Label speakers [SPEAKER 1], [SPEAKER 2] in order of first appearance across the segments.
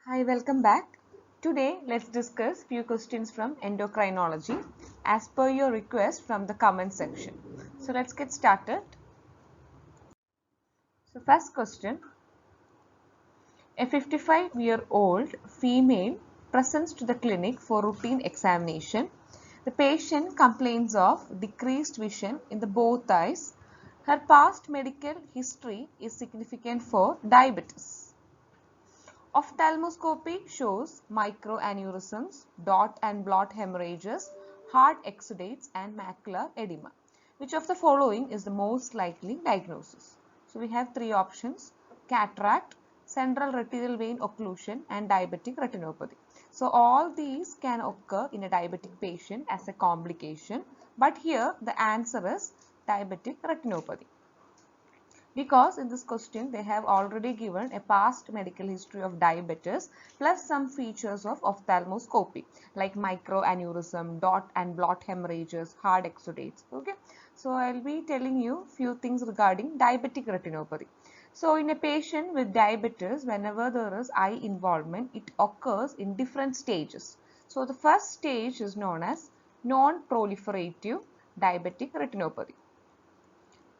[SPEAKER 1] Hi, welcome back. Today, let's discuss few questions from endocrinology as per your request from the comment section. So, let's get started. So, first question. A 55-year-old female presents to the clinic for routine examination. The patient complains of decreased vision in the both eyes. Her past medical history is significant for diabetes. Ophthalmoscopy shows microaneurysms, dot and blot hemorrhages, heart exudates and macular edema. Which of the following is the most likely diagnosis? So we have three options: cataract, central retinal vein occlusion and diabetic retinopathy. So all these can occur in a diabetic patient as a complication, but here the answer is diabetic retinopathy. Because in this question they have already given a past medical history of diabetes plus some features of ophthalmoscopy like microaneurysm, dot and blot hemorrhages, hard exudates. Okay, so I'll be telling you few things regarding diabetic retinopathy. So in a patient with diabetes, whenever there is eye involvement, it occurs in different stages. So the first stage is known as non-proliferative diabetic retinopathy.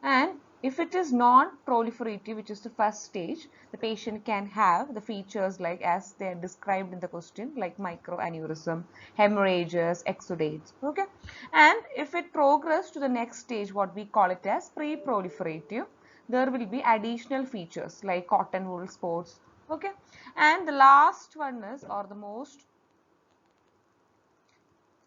[SPEAKER 1] And if it is non-proliferative, which is the first stage, the patient can have the features like as they are described in the question, like microaneurysm, hemorrhages, exudates. Okay. And if it progresses to the next stage, what we call it as pre-proliferative, there will be additional features like cotton wool spots. Okay. And the last one is, or the most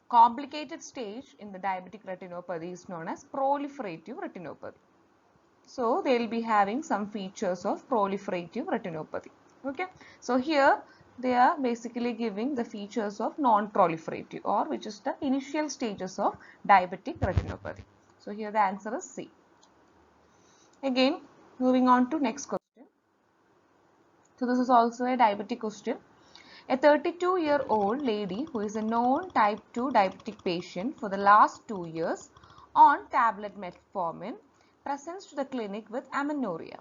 [SPEAKER 1] complicated stage in the diabetic retinopathy is known as proliferative retinopathy. So they will be having some features of proliferative retinopathy. Okay. So here they are basically giving the features of non-proliferative, or which is the initial stages of diabetic retinopathy. So here the answer is C. Again, moving on to next question. So this is also a diabetic question. A 32-year-old lady who is a known type 2 diabetic patient for the last 2 years on tablet metformin presents to the clinic with amenorrhea.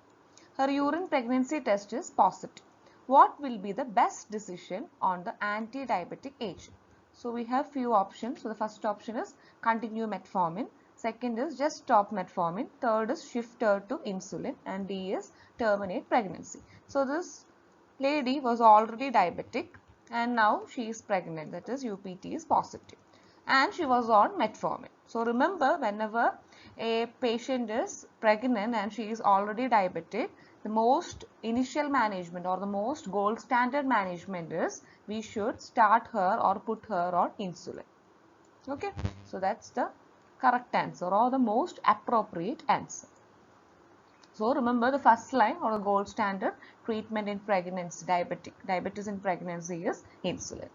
[SPEAKER 1] Her urine pregnancy test is positive. What will be the best decision on the anti-diabetic agent? So we have few options. So the first option is continue metformin. Second is just stop metformin. Third is shift her to insulin. And D is terminate pregnancy. So this lady was already diabetic and now she is pregnant, that is UPT is positive, and she was on metformin. So remember, whenever a patient is pregnant and she is already diabetic, the most initial management or the most gold standard management is we should start her or put her on insulin. Okay, so that's the correct answer or the most appropriate answer. So remember, the first line or the gold standard treatment in pregnancy, diabetes in pregnancy is insulin.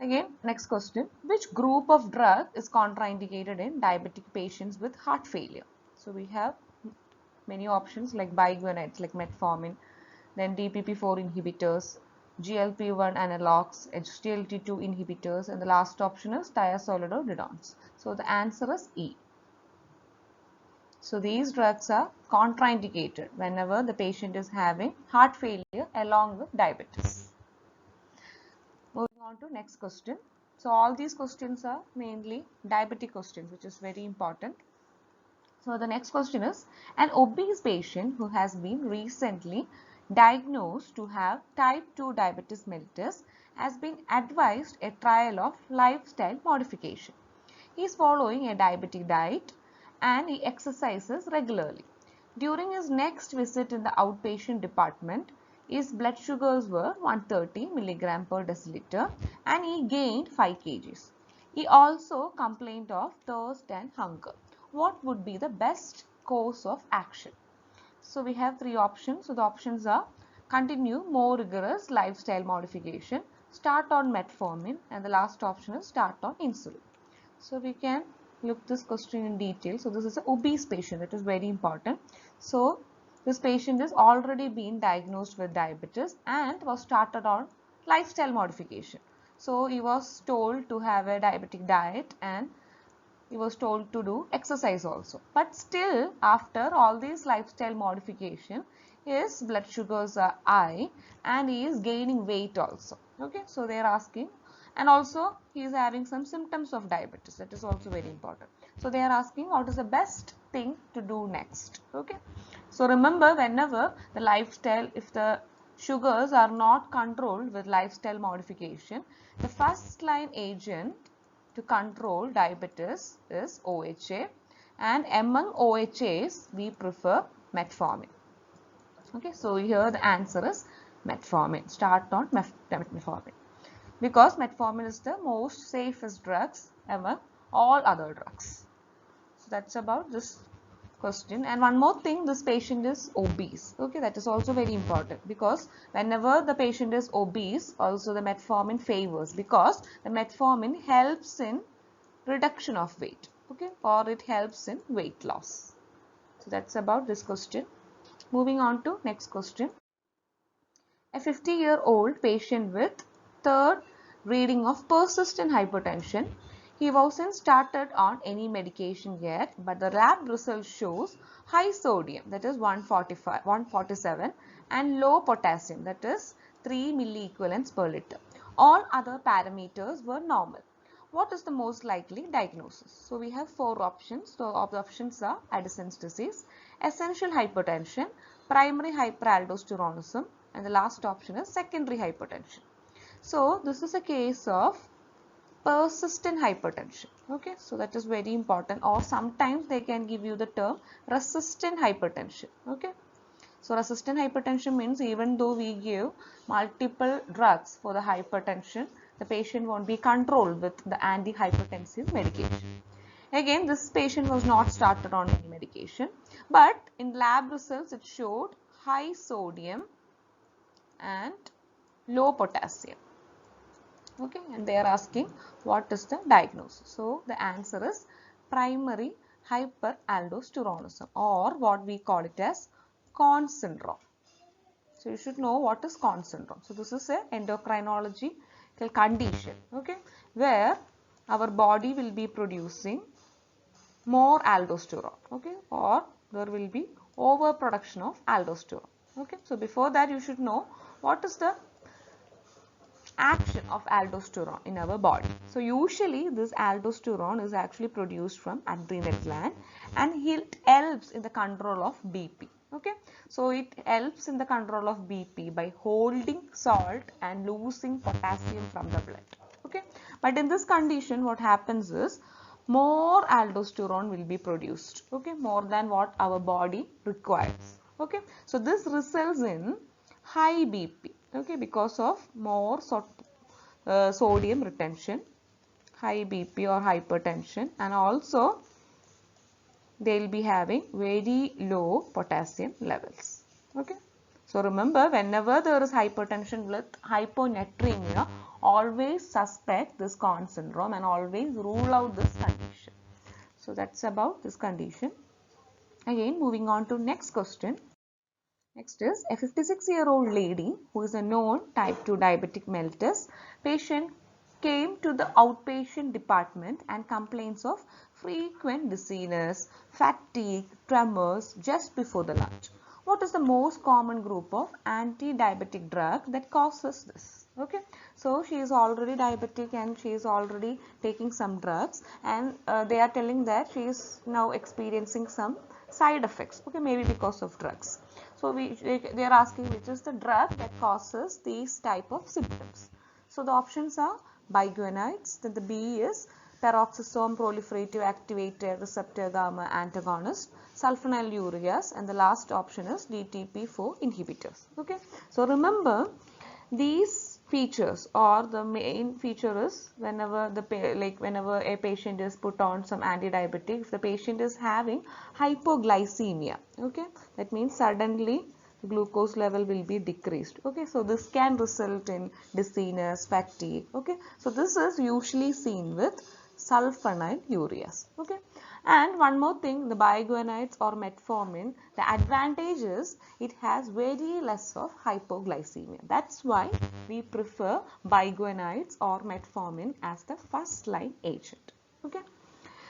[SPEAKER 1] Again, next question. Which group of drug is contraindicated in diabetic patients with heart failure? So we have many options like biguanides like metformin, then DPP-4 inhibitors, GLP-1 analogs, SGLT2 inhibitors, and the last option is thiazolidinediones. So the answer is E. So these drugs are contraindicated whenever the patient is having heart failure along with diabetes. Moving on to next question. So all these questions are mainly diabetic questions, which is very important. So the next question is, an obese patient who has been recently diagnosed to have type 2 diabetes mellitus has been advised a trial of lifestyle modification. He is following a diabetic diet and he exercises regularly. During his next visit in the outpatient department, his blood sugars were 130 mg per deciliter and he gained 5 kgs. He also complained of thirst and hunger. What would be the best course of action? So we have three options. So the options are continue more rigorous lifestyle modification, start on metformin, and the last option is start on insulin. So we can look this question in detail. So this is an obese patient, that is very important. So this patient is already been diagnosed with diabetes and was started on lifestyle modification. So he was told to have a diabetic diet and he was told to do exercise also. But still, after all these lifestyle modification, his blood sugars are high and he is gaining weight also. Okay, so they are asking, and also he is having some symptoms of diabetes. That is also very important. So they are asking what is the best thing to do next. Okay, so remember, whenever the lifestyle, if the sugars are not controlled with lifestyle modification, the first line agent to control diabetes is OHA, and among OHAs we prefer metformin. Okay, so here the answer is metformin. Start on metformin, because metformin is the most safest drugs among all other drugs. So that's about this question. And one more thing, this patient is obese. Okay, that is also very important, because whenever the patient is obese, also the metformin favors, because the metformin helps in reduction of weight. Okay, or it helps in weight loss. So that's about this question. Moving on to next question. A 50-year-old patient with third reading of persistent hypertension. He wasn't started on any medication yet, but the lab result shows high sodium, that is 145, 147, and low potassium, that is 3 milliequivalents per liter. All other parameters were normal. What is the most likely diagnosis? So we have four options. So the options are Addison's disease, essential hypertension, primary hyperaldosteronism, and the last option is secondary hypertension. So this is a case of persistent hypertension. Okay, so that is very important, or sometimes they can give you the term resistant hypertension. Okay, so resistant hypertension means even though we give multiple drugs for the hypertension, the patient won't be controlled with the antihypertensive medication. Again, this patient was not started on any medication, but in lab results it showed high sodium and low potassium. Okay, and they are asking what is the diagnosis. So the answer is primary hyperaldosteronism, or what we call it as Conn syndrome. So you should know what is Conn syndrome. So this is a endocrinological condition, okay, where our body will be producing more aldosterone, okay, or there will be overproduction of aldosterone. Okay, so before that you should know what is the action of aldosterone in our body. So usually this aldosterone is actually produced from adrenal gland, and it helps in the control of BP. Okay, so it helps in the control of BP by holding salt and losing potassium from the blood. Okay, but in this condition what happens is more aldosterone will be produced, okay, more than what our body requires. Okay, so this results in high BP, okay, because of more sodium retention, high BP or hypertension, and also they will be having very low potassium levels. Okay, so remember, whenever there is hypertension with hyponatremia, always suspect this Conn syndrome and always rule out this condition. So that's about this condition. Again, moving on to next question. Next is a 56-year-old lady who is a known type 2 diabetic mellitus patient came to the outpatient department and complains of frequent dizziness, fatigue, tremors just before the lunch. What is the most common group of anti-diabetic drug that causes this? Okay, so she is already diabetic and she is already taking some drugs, and they are telling that she is now experiencing some side effects, okay, maybe because of drugs. So they are asking which is the drug that causes these type of symptoms. So the options are biguanides, then the B is peroxisome proliferative activated receptor gamma antagonist, sulfonylureas, and the last option is DTP4 inhibitors. Okay, so remember these features, or the main feature is whenever whenever a patient is put on some anti-diabetic, if the patient is having hypoglycemia, okay, that means suddenly glucose level will be decreased. Okay, so this can result in dizziness, fatigue. Okay, so this is usually seen with sulfonylureas. Okay, and one more thing, the biguanides or metformin, the advantage is it has very less of hypoglycemia. That's why we prefer biguanides or metformin as the first line agent. Okay,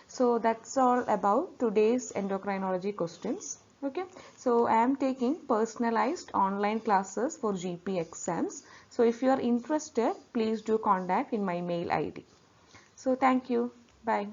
[SPEAKER 1] so that's all about today's endocrinology questions. Okay, so I am taking personalized online classes for GP exams. So if you are interested, please do contact in my mail ID. So thank you. Bye.